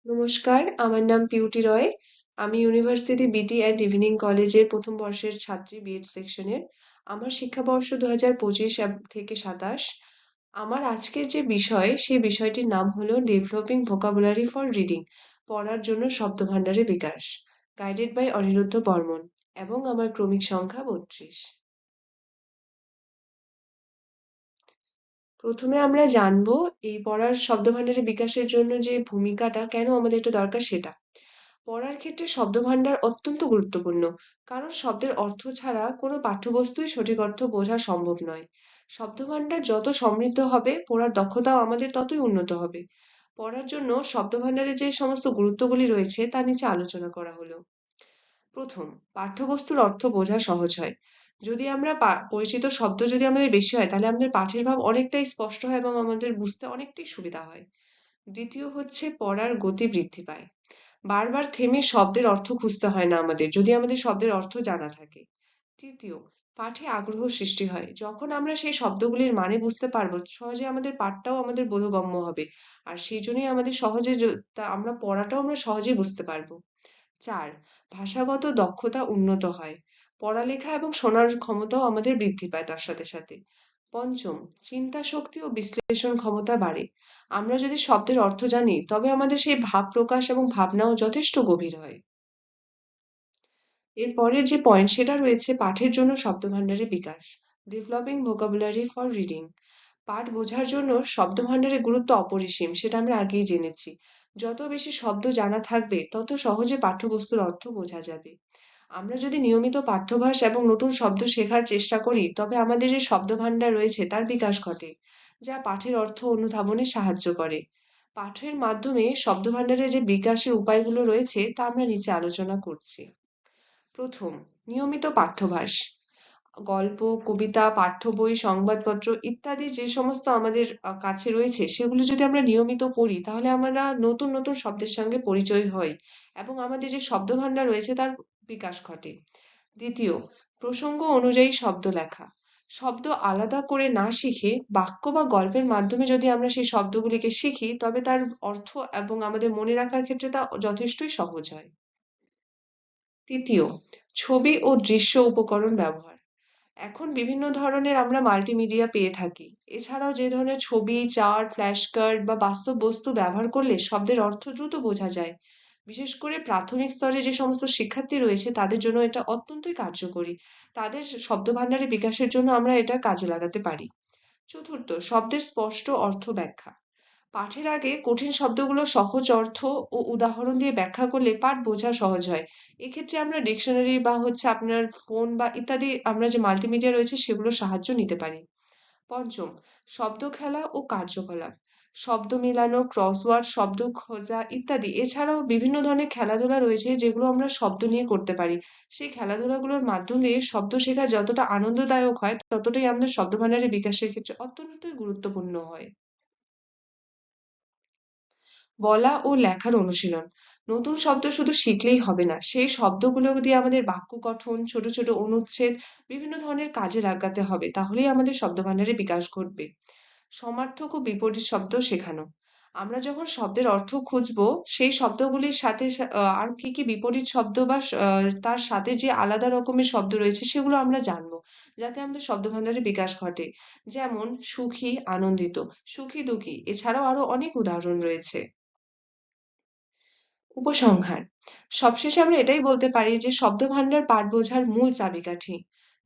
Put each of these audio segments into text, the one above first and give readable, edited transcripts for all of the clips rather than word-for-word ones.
নমস্কার, আমার নাম পিউটি রয়। আমি ইউনিভার্সিটি বিটি অ্যান্ড ইভিনিং কলেজের প্রথম বর্ষের ছাত্রী বিএড সেকশনের। আমার শিক্ষাবর্ষ 2025 থেকে 27। আমার আজকের যে বিষয়, সেই বিষয়টির নাম হলো ডেভেলপিং ভোকাবুলারি ফর রিডিং, পড়ার জন্য শব্দভাণ্ডারের বিকাশ, গাইডেড বাই অনিরুদ্ধ বর্মন, এবং আমার ক্রমিক সংখ্যা 32। প্রথমে আমরা জানবো এই পড়ার শব্দভাণ্ডারের বিকাশের জন্য যে ভূমিকাটা কেন আমাদের এটা দরকার সেটা। পড়ার ক্ষেত্রে শব্দভাণ্ডার অত্যন্ত গুরুত্বপূর্ণ, কারণ শব্দের অর্থ ছাড়া কোনো পাঠ্যবস্তুই সঠিক অর্থ বোঝা সম্ভব নয়। শব্দভাণ্ডার যত সমৃদ্ধ হবে, পড়ার দক্ষতাও আমাদের ততই উন্নত হবে। পড়ার জন্য শব্দভাণ্ডারে যে সমস্ত গুরুত্বগুলি রয়েছে তা নিচে আলোচনা করা হলো। প্রথম, পাঠ্যবস্তুর অর্থ বোঝা সহজ হয়। যদি আমরা পরিচিত শব্দ যদি আমাদের বেশি হয়, তাহলে আমাদের পাঠের ভাব অনেকটাই স্পষ্ট হয় এবং আমাদের বুঝতে অনেকটাই সুবিধা হয়। দ্বিতীয় হচ্ছে, পড়ার গতি বৃদ্ধি পায়। বারবার থেমে শব্দের অর্থ খুঁজতে হয় না আমাদের, যদি আমাদের শব্দের অর্থ জানা থাকে। তৃতীয়, পাঠে আগ্রহ সৃষ্টি হয়। যখন আমরা সেই শব্দগুলির মানে বুঝতে পারবো, সহজে আমাদের পাঠটাও আমাদের বোধগম্য হবে। আর সেই জন্যই আমাদের সহজে আমরা পড়াটাও আমরা সহজেই বুঝতে পারবো। ৪, ভাষাগত দক্ষতা উন্নত হয়। পড়ালেখা এবং শোনার ক্ষমতাও আমাদের বৃদ্ধি পায় তার সাথে সাথে। পঞ্চম, চিন্তা শক্তি ও বিশ্লেষণ ক্ষমতা বাড়ে। আমরা যদি শব্দের অর্থ জানি, তবে আমাদের সেই ভাব প্রকাশ এবং ভাবনাও যথেষ্ট গভীর হয়। এর পরের যে পয়েন্ট সেটা রয়েছে পাঠের জন্য শব্দভাণ্ডারের বিকাশ, ডেভেলপিং ভোকাবুলারি ফর রিডিং। পাঠ বোঝার জন্য শব্দভাণ্ডারের গুরুত্ব অপরিসীম, সেটা আমরা আগেই জেনেছি। যত বেশি শব্দ জানা থাকবে, তত সহজে পাঠ্যবস্তুর অর্থ বোঝা যাবে। আমরা যদি নিয়মিত পাঠ্যাভ্যাস এবং নতুন শব্দ শেখার চেষ্টা করি, তবে আমাদের যে শব্দভাণ্ডার রয়েছে তার বিকাশ ঘটে, যা পাঠের অর্থ অনুধাবনে সাহায্য করে। পাঠের মাধ্যমে শব্দভাণ্ডারের যে বিকাশের উপায়গুলো রয়েছে তা আমরা নিচে আলোচনা করছি। প্রথম, নিয়মিত পাঠ্যাভ্যাস। গল্প, কবিতা, পাঠ্য বই, সংবাদপত্র ইত্যাদি যে সমস্ত আমাদের কাছে রয়েছে, সেগুলো যদি আমরা নিয়মিত পড়ি, তাহলে আমরা নতুন নতুন শব্দের সঙ্গে পরিচয় হই এবং আমাদের যে শব্দভাণ্ডার রয়েছে তার বিকাশ ঘটে। দ্বিতীয়, প্রসঙ্গ অনুযায়ী শব্দ লেখা। শব্দ আলাদা করে না শিখে বাক্য বা গল্পের মাধ্যমে যদি আমরা সেই শব্দগুলিকে শিখি, তবে তার অর্থ এবং আমাদের মনে রাখার ক্ষেত্রে তা যথেষ্টই সহজ হয়। তৃতীয়, ছবি ও দৃশ্য উপকরণ ব্যবহার। এখন বিভিন্ন ধরনের আমরা মাল্টিমিডিয়া পেয়ে থাকি। এছাড়াও যে ধরনের ছবি, চার্ট, ফ্ল্যাশ কার্ড বা বাস্তব বস্তু ব্যবহার করলে শব্দের অর্থ দ্রুত বোঝা যায়। বিশেষ করে প্রাথমিক স্তরে যে সমস্ত শিক্ষার্থী রয়েছে তাদের জন্য এটা অত্যন্তই কার্যকরী। তাদের শব্দভাণ্ডারের বিকাশের জন্য আমরা এটা কাজে লাগাতে পারি। চতুর্থ, শব্দের স্পষ্ট অর্থ ব্যাখ্যা। পাঠের আগে কঠিন শব্দগুলো সহজ অর্থ ও উদাহরণ দিয়ে ব্যাখ্যা করলে পাঠ বোঝা সহজ হয়। এক্ষেত্রে আমরা ডিকশনারি বা আপনার ফোন বা ইত্যাদি আমরা যে মাল্টিমিডিয়া রয়েছে সেগুলোর সাহায্য নিতে পারি। পঞ্চম, শব্দ খেলা ও কার্যকলাপ। শব্দ মেলানো, ক্রসওয়ার্ড, শব্দ খোঁজা ইত্যাদি। এছাড়াও বিভিন্ন ধরনের খেলাধুলা রয়েছে যেগুলো আমরা শব্দ নিয়ে করতে পারি। সেই খেলাধুলাগুলোর মাধ্যমে শব্দ শেখা যতটা আনন্দদায়ক হয়, ততটাই আমাদের শব্দভাণ্ডারের বিকাশের ক্ষেত্রে অত্যন্তই গুরুত্বপূর্ণ হয়। বলা ও লেখার অনুশীলন। নতুন শব্দ শুধু শিখলেই হবে না, সেই শব্দগুলো দিয়ে আমাদের বাক্য গঠন, ছোট ছোট অনুচ্ছেদ, বিভিন্ন ধরনের কাজে লাগাতে হবে, তাহলেই আমাদের শব্দভাণ্ডারের বিকাশ ঘটবে। সমার্থক ও বিপরীত শব্দ শেখানো। আমরা যখন শব্দের অর্থ খুঁজবো, সেই শব্দগুলির সাথে আর কি কি বিপরীত শব্দ বা তার সাথে যে আলাদা রকমের শব্দ রয়েছে সেগুলো আমরা জানবো, যাতে আমাদের শব্দভাণ্ডারের বিকাশ ঘটে। যেমন সুখী, আনন্দিত, সুখী, দুঃখী, এছাড়াও আরো অনেক উদাহরণ রয়েছে। উপসংহার। সবশেষে আমরা এটাই বলতে পারি যে শব্দভাণ্ডার পাঠ বোঝার মূল চাবিকাঠি।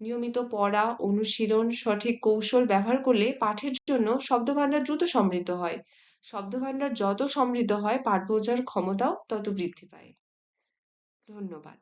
নিয়মিত পড়া, অনুশীলন, সঠিক কৌশল ব্যবহার করলে পাঠের জন্য শব্দভাণ্ডার দ্রুত সমৃদ্ধ হয়। শব্দভাণ্ডার যত সমৃদ্ধ হয়, পাঠ বোঝার ক্ষমতাও তত বৃদ্ধি পায়। ধন্যবাদ।